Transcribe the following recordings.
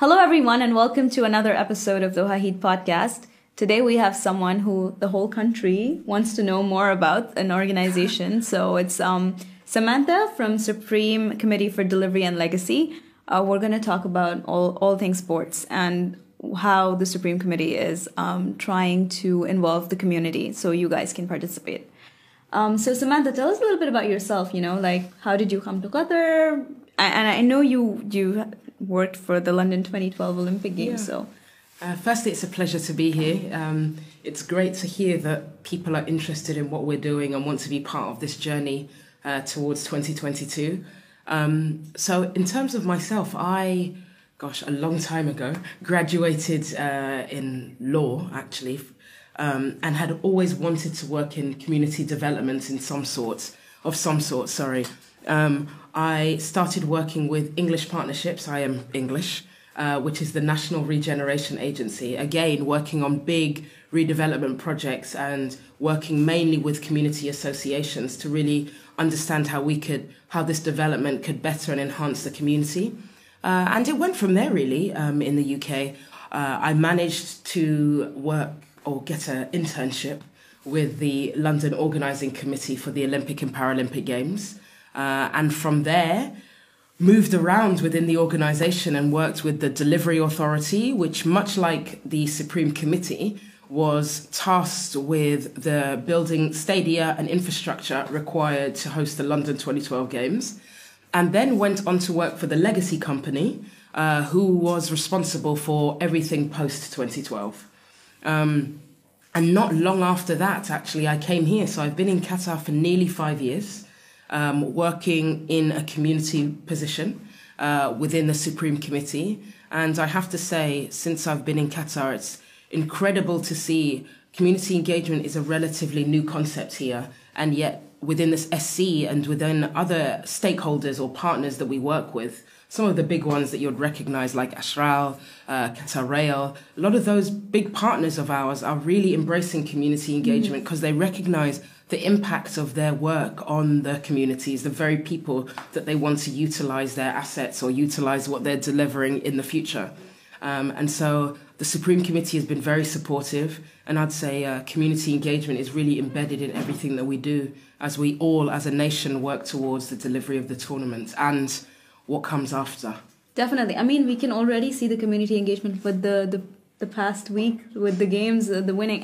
Hello, everyone, and welcome to another episode of Doha Heat podcast. Today, we have someone who the whole country wants to know more about, an organization. So it's Samantha from Supreme Committee for Delivery and Legacy. We're going to talk about all things sports and how the Supreme Committee is trying to involve the community so you guys can participate. So Samantha, tell us a little bit about yourself, like how did you come to Qatar? And I know you worked for the London 2012 Olympic Games. Yeah. So, firstly, it's a pleasure to be here. It's great to hear that people are interested in what we're doing and want to be part of this journey towards 2022. So in terms of myself, a long time ago, graduated in law, actually, and had always wanted to work in community development of some sort. I started working with English Partnerships, I am English, which is the National Regeneration Agency, again, working on big redevelopment projects and working mainly with community associations to really understand how this development could better and enhance the community. And it went from there, really, in the UK. I managed to work or get an internship with the London Organising Committee for the Olympic and Paralympic Games. And from there, moved around within the organisation and worked with the Delivery Authority, which, much like the Supreme Committee, was tasked with the building stadia and infrastructure required to host the London 2012 Games. And then went on to work for the Legacy Company, who was responsible for everything post-2012. And not long after that, actually, I came here. So I've been in Qatar for nearly 5 years. Working in a community position within the Supreme Committee. And I have to say, since I've been in Qatar, it's incredible to see community engagement is a relatively new concept here. And yet within this SC and within other stakeholders or partners that we work with, some of the big ones that you'd recognize like Ashral, Qatar Rail, a lot of those big partners of ours are really embracing community engagement because they recognize the impact of their work on the communities, the very people that they want to utilize their assets or utilize what they're delivering in the future. And so the Supreme Committee has been very supportive, and I'd say community engagement is really embedded in everything that we do as we all, as a nation, work towards the delivery of the tournament and what comes after. Definitely. I mean, we can already see the community engagement with the past week with the games, the winning.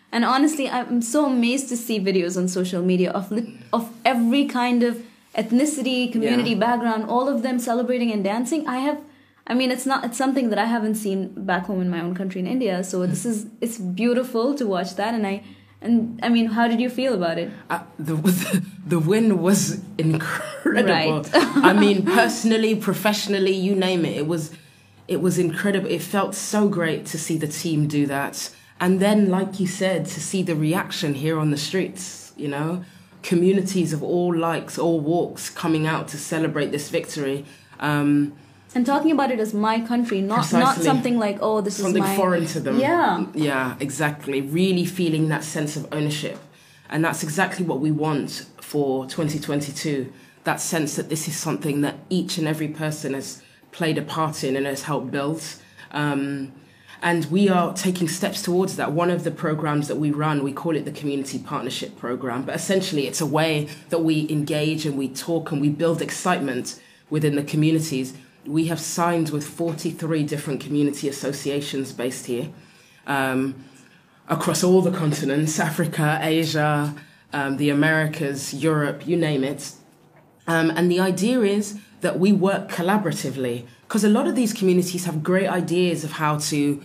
And honestly, I'm so amazed to see videos on social media of every kind of ethnicity, community background, all of them celebrating and dancing. It's something that I haven't seen back home in my own country in India. So it's beautiful to watch that. And how did you feel about it? The win was incredible. Right. Personally, professionally, you name it. It was incredible. It felt so great to see the team do that. And then, like you said, to see the reaction here on the streets, communities of all likes, all walks coming out to celebrate this victory. And talking about it as my country, not something like, this something is my... foreign to them. Yeah. Yeah, exactly. Really feeling that sense of ownership. And that's exactly what we want for 2022. That sense that this is something that each and every person has played a part in and has helped build. And we are taking steps towards that. One of the programs that we run, we call it the Community Partnership Program. But essentially, it's a way that we engage and we talk and we build excitement within the communities. We have signed with 43 different community associations based here across all the continents, Africa, Asia, the Americas, Europe, you name it. And the idea is that we work collaboratively, because a lot of these communities have great ideas of how to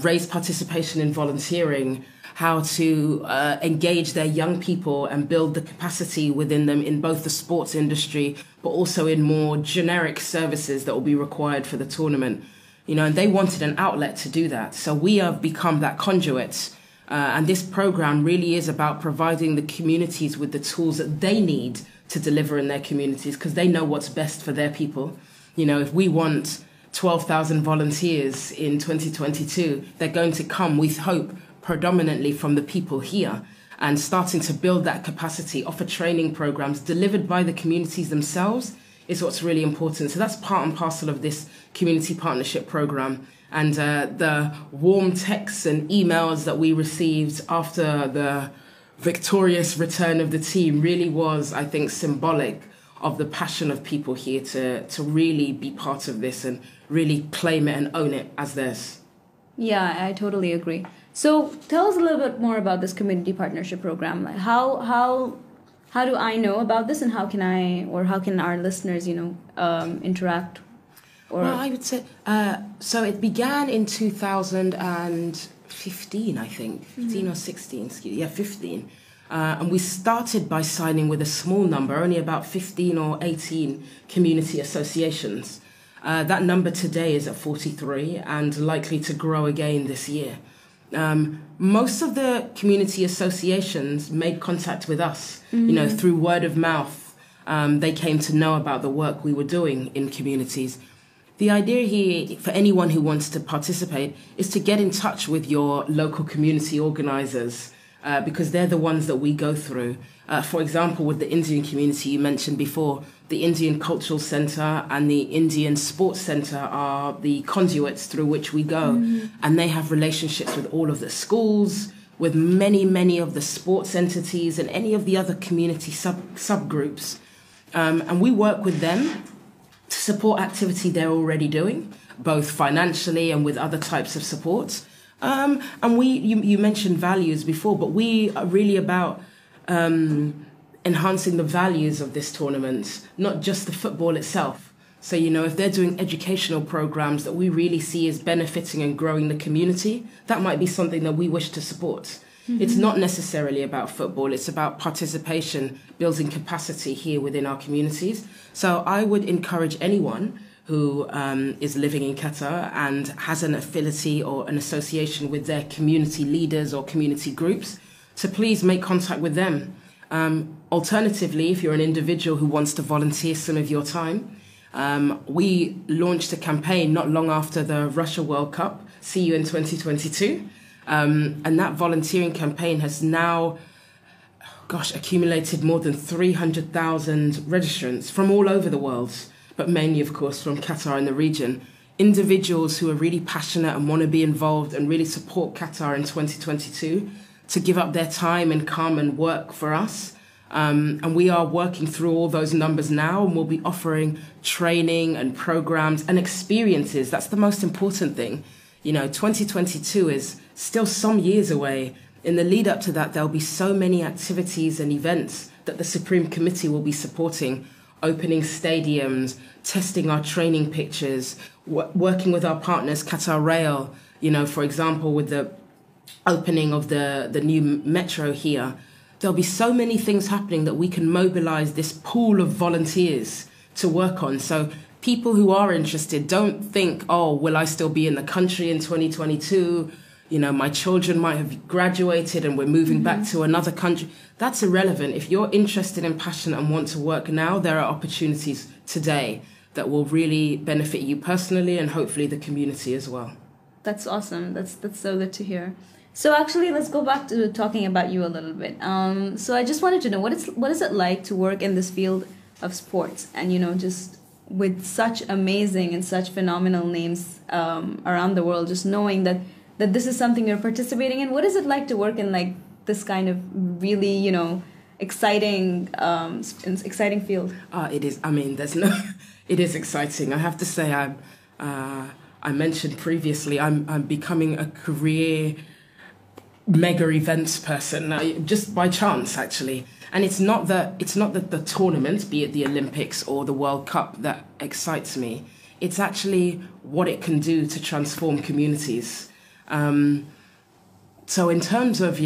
raise participation in volunteering, how to engage their young people and build the capacity within them in both the sports industry, but also in more generic services that will be required for the tournament. And they wanted an outlet to do that. So we have become that conduit. And this program really is about providing the communities with the tools that they need to deliver in their communities, because they know what's best for their people. If we want 12,000 volunteers in 2022, they're going to come, we hope, predominantly from the people here, and starting to build that capacity, offer training programs delivered by the communities themselves is what's really important. So that's part and parcel of this community partnership program. And the warm texts and emails that we received after the victorious return of the team really was, I think, symbolic of the passion of people here to really be part of this and really claim it and own it as theirs. Yeah, I totally agree. So tell us a little bit more about this community partnership program. Like how do I know about this, and how can our listeners, interact? Well, I would say, so it began in 2015, I think, 15 or 16, 15. And we started by signing with a small number, only about 15 or 18 community associations. That number today is at 43 and likely to grow again this year. Most of the community associations made contact with us, through word of mouth. They came to know about the work we were doing in communities. The idea here for anyone who wants to participate is to get in touch with your local community organisers, because they're the ones that we go through. For example, with the Indian community you mentioned before, the Indian Cultural Centre and the Indian Sports Centre are the conduits through which we go. And they have relationships with all of the schools, with many of the sports entities and any of the other community subgroups. And we work with them to support activity they're already doing, both financially and with other types of support. And you mentioned values before, but we are really about enhancing the values of this tournament, not just the football itself. So, if they're doing educational programs that we really see as benefiting and growing the community, that might be something that we wish to support. It's not necessarily about football, it's about participation, building capacity here within our communities. So I would encourage anyone who is living in Qatar and has an affinity or an association with their community leaders or community groups to please make contact with them. Alternatively, if you're an individual who wants to volunteer some of your time, we launched a campaign not long after the Russia World Cup, See You in 2022. And that volunteering campaign has now, accumulated more than 300,000 registrants from all over the world, but mainly, of course, from Qatar and the region. Individuals who are really passionate and want to be involved and really support Qatar in 2022 to give up their time and come and work for us. And we are working through all those numbers now, and we'll be offering training and programs and experiences. That's the most important thing. 2022 is still some years away. In the lead up to that, there'll be so many activities and events that the Supreme Committee will be supporting, opening stadiums, testing our training pictures, working with our partners, Qatar Rail, for example, with the opening of the new metro here. There'll be so many things happening that we can mobilize this pool of volunteers to work on. So people who are interested, don't think, will I still be in the country in 2022? My children might have graduated and we're moving back to another country. That's irrelevant. If you're interested and passionate and want to work now, there are opportunities today that will really benefit you personally and hopefully the community as well. That's awesome. That's so good to hear. So actually, let's go back to talking about you a little bit. So I just wanted to know, what is it like to work in this field of sports and, just with such amazing and such phenomenal names around the world, just knowing that this is something you're participating in. What is it like to work in like this kind of really, exciting field? It is. I mean, it is exciting. I have to say, I mentioned previously, I'm becoming a career mega events person, just by chance, actually. And it's not that the tournament, be it the Olympics or the World Cup, that excites me. It's actually what it can do to transform communities. So in terms of,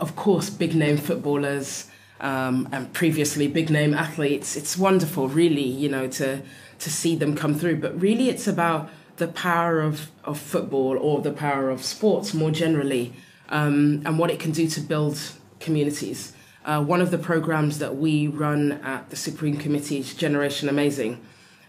of course, big name footballers and previously big name athletes, it's wonderful, really, to see them come through. But really, it's about the power of football or the power of sports more generally, and what it can do to build communities. One of the programs that we run at the Supreme Committee is Generation Amazing.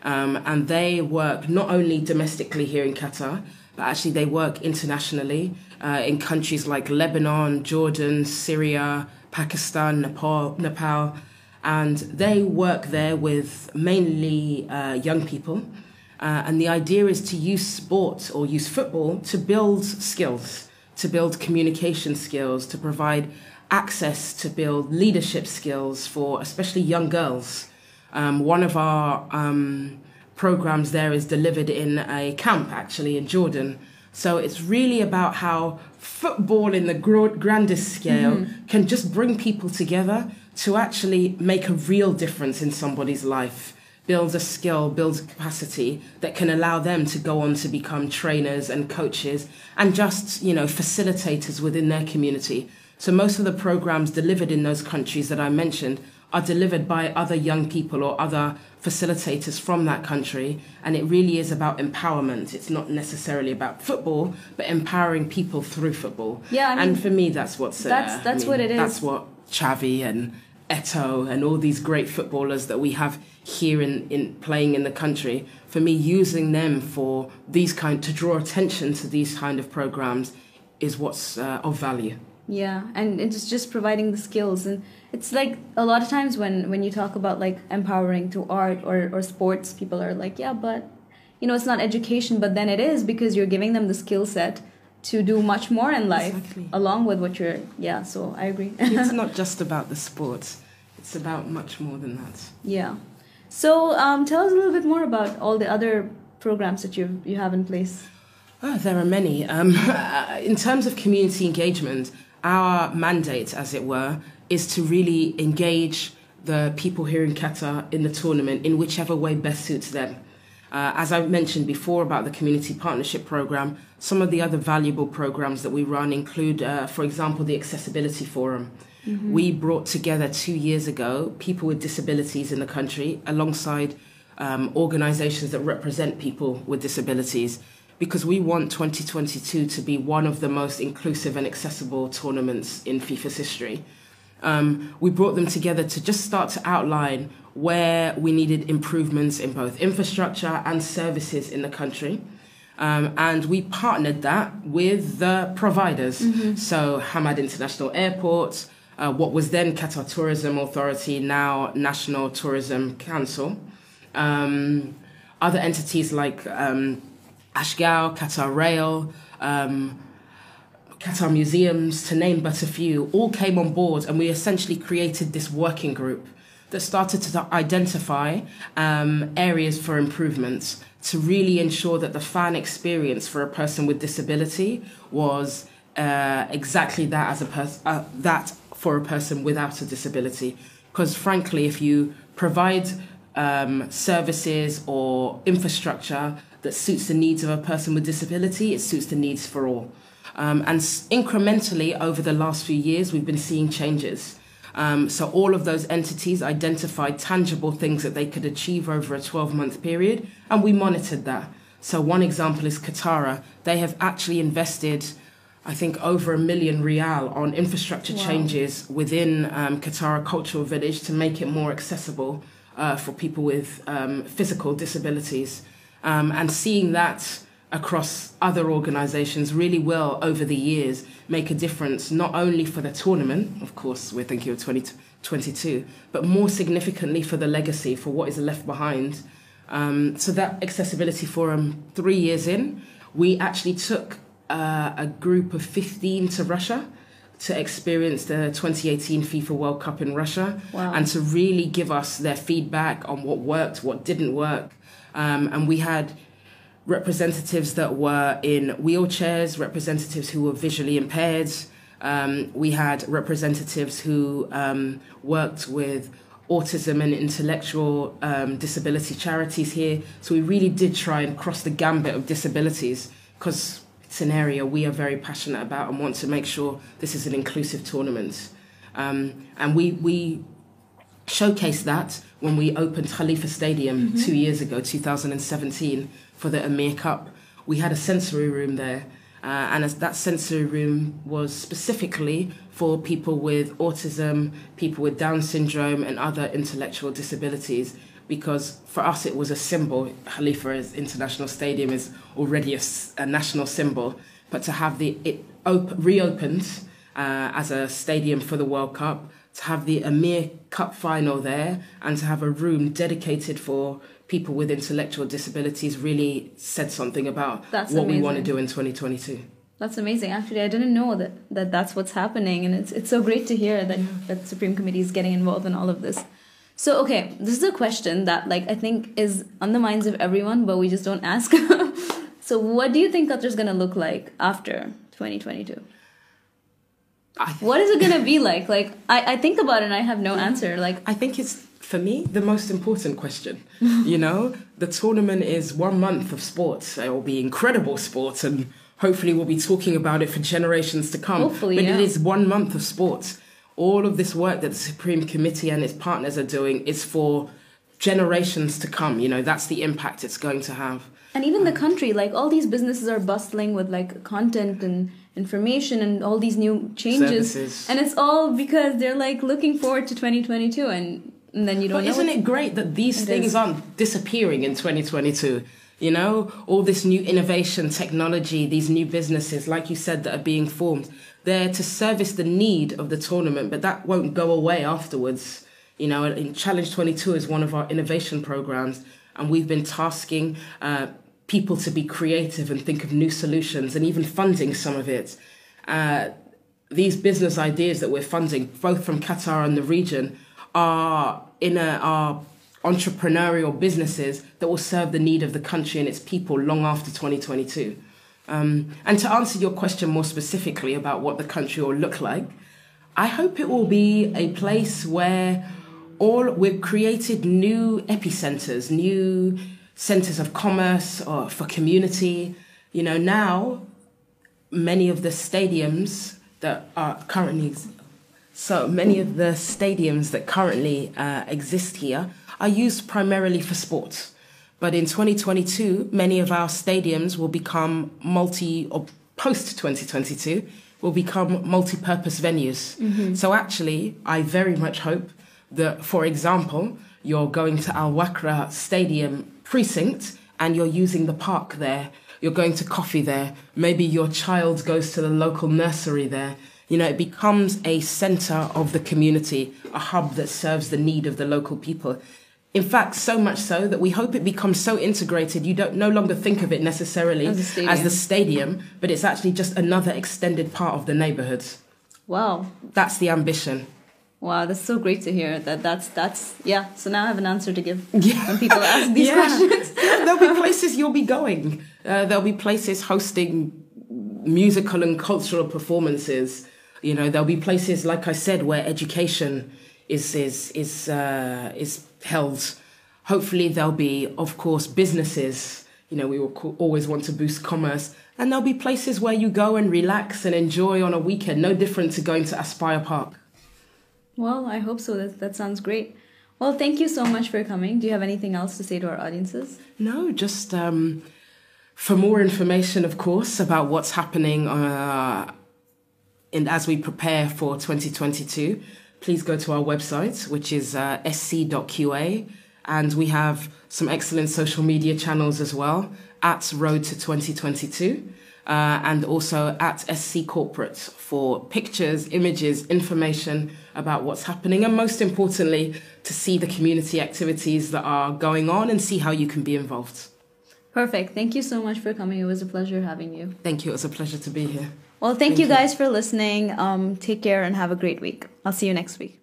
And they work not only domestically here in Qatar, but actually they work internationally in countries like Lebanon, Jordan, Syria, Pakistan, Nepal. And they work there with mainly young people. And the idea is to use sport or use football to build skills, to build communication skills, to provide access, to build leadership skills for especially young girls. One of our programs there is delivered in a camp, actually, in Jordan. So it's really about how football in the grandest scale can just bring people together to actually make a real difference in somebody's life, build a skill, build a capacity that can allow them to go on to become trainers and coaches and just, facilitators within their community. So most of the programs delivered in those countries that I mentioned are delivered by other young people or other facilitators from that country. And it really is about empowerment. It's not necessarily about football, but empowering people through football. Yeah, and for me, that's what's... That's what it is. That's what Xavi and Eto'o and all these great footballers that we have here in playing in the country, for me, using them for to draw attention to these kind of programs is what's of value. Yeah, and it's just providing the skills. And it's like a lot of times when you talk about like empowering through art or sports, people are like, yeah, but it's not education. But then it is, because you're giving them the skill set to do much more in life, exactly, along with what so I agree. It's not just about the sport. It's about much more than that. Yeah. So tell us a little bit more about all the other programs that you have in place. Oh, there are many. In terms of community engagement, our mandate, as it were, is to really engage the people here in Qatar in the tournament in whichever way best suits them. As I've mentioned before about the Community Partnership Programme, some of the other valuable programmes that we run include, for example, the Accessibility Forum. Mm-hmm. We brought together 2 years ago people with disabilities in the country alongside organisations that represent people with disabilities, because we want 2022 to be one of the most inclusive and accessible tournaments in FIFA's history. We brought them together to just start to outline where we needed improvements in both infrastructure and services in the country. And we partnered that with the providers. Mm-hmm. So Hamad International Airport, what was then Qatar Tourism Authority, now National Tourism Council. Other entities like Ashgao, Qatar Rail, Qatar Museums, to name but a few, all came on board, and we essentially created this working group that started to identify areas for improvements to really ensure that the fan experience for a person with disability was exactly that that for a person without a disability. Because frankly, if you provide services or infrastructure that suits the needs of a person with disability, it suits the needs for all. And incrementally over the last few years, we've been seeing changes. So all of those entities identified tangible things that they could achieve over a 12-month period, and we monitored that. So one example is Qatar. They have actually invested, I think, over $1 million riyal on infrastructure changes within Qatar Cultural Village to make it more accessible for people with physical disabilities. And seeing that across other organisations really will, over the years, make a difference, not only for the tournament, of course, we're thinking of 2022, but more significantly for the legacy, for what is left behind. So that Accessibility Forum, 3 years in, we actually took a group of 15 to Russia to experience the 2018 FIFA World Cup in Russia, and to really give us their feedback on what worked, what didn't work. And we had representatives that were in wheelchairs, representatives who were visually impaired. We had representatives who worked with autism and intellectual disability charities here. So we really did try and cross the gambit of disabilities, because it's an area we are very passionate about and want to make sure this is an inclusive tournament. And we showcased that when we opened Khalifa Stadium 2 years ago, 2017, for the Emir Cup. We had a sensory room there, and that sensory room was specifically for people with autism, people with Down syndrome and other intellectual disabilities, because for us it was a symbol. Khalifa International Stadium is already a national symbol, but to have it reopened as a stadium for the World Cup, to have the Emir Cup final there, and to have a room dedicated for people with intellectual disabilities really said something about what we want to do in 2022. That's amazing. Actually, I didn't know that's what's happening, and it's so great to hear that Supreme Committee is getting involved in all of this. So, okay, this is a question that I think is on the minds of everyone, but we just don't ask. So, what do you think Qatar is going to look like after 2022? What is it going to be like? I think about it and I have no answer. I think it's, for me, the most important question. The tournament is 1 month of sports. It will be incredible sports, and hopefully we'll be talking about it for generations to come. Hopefully, but it is 1 month of sports. All of this work that the Supreme Committee and its partners are doing is for generations to come. That's the impact it's going to have. And even the country, all these businesses are bustling with content and information and all these new changes. Services. And it's all because they're looking forward to 2022, and then you don't know. Isn't it great that these things aren't disappearing in 2022? All this new innovation, technology, these new businesses, like you said, that are being formed. They're to service the need of the tournament, but that won't go away afterwards. Challenge 22 is one of our innovation programs, and we've been tasking people to be creative and think of new solutions, and even funding some of it. These business ideas that we're funding, both from Qatar and the region, are entrepreneurial businesses that will serve the need of the country and its people long after 2022. And to answer your question more specifically about what the country will look like, I hope it will be a place where we've created new epicenters, new centers of commerce or for community. Now many of the stadiums that currently exist here are used primarily for sports. But in 2022, many of our stadiums will become post-2022, will become multi-purpose venues. Mm-hmm. So actually, I very much hope that, for example, you're going to Al Wakra Stadium precinct and you're using the park there. You're going to coffee there. Maybe your child goes to the local nursery there. It becomes a center of the community, a hub that serves the need of the local people. In fact, so much so that we hope it becomes so integrated you don't no longer think of it necessarily as the stadium, but it's actually just another extended part of the neighborhoods. Wow. That's the ambition. Wow, that's so great to hear. That's yeah. So now I have an answer to give when people ask these questions. There'll be places you'll be going. There'll be places hosting musical and cultural performances. There'll be places, like I said, where education is held. Hopefully there'll be, of course, businesses. We will always want to boost commerce. And there'll be places where you go and relax and enjoy on a weekend, no different to going to Aspire Park. Well, I hope so. That sounds great. Well, thank you so much for coming. Do you have anything else to say to our audiences? No, just for more information, of course, about what's happening as we prepare for 2022, please go to our website, which is sc.qa. And we have some excellent social media channels as well, at Road to 2022. And also at SC Corporate for pictures, images, information about what's happening, and most importantly, to see the community activities that are going on and see how you can be involved. Perfect. Thank you so much for coming. It was a pleasure having you. Thank you. It was a pleasure to be here. Well, thank you guys for listening. Take care and have a great week. I'll see you next week.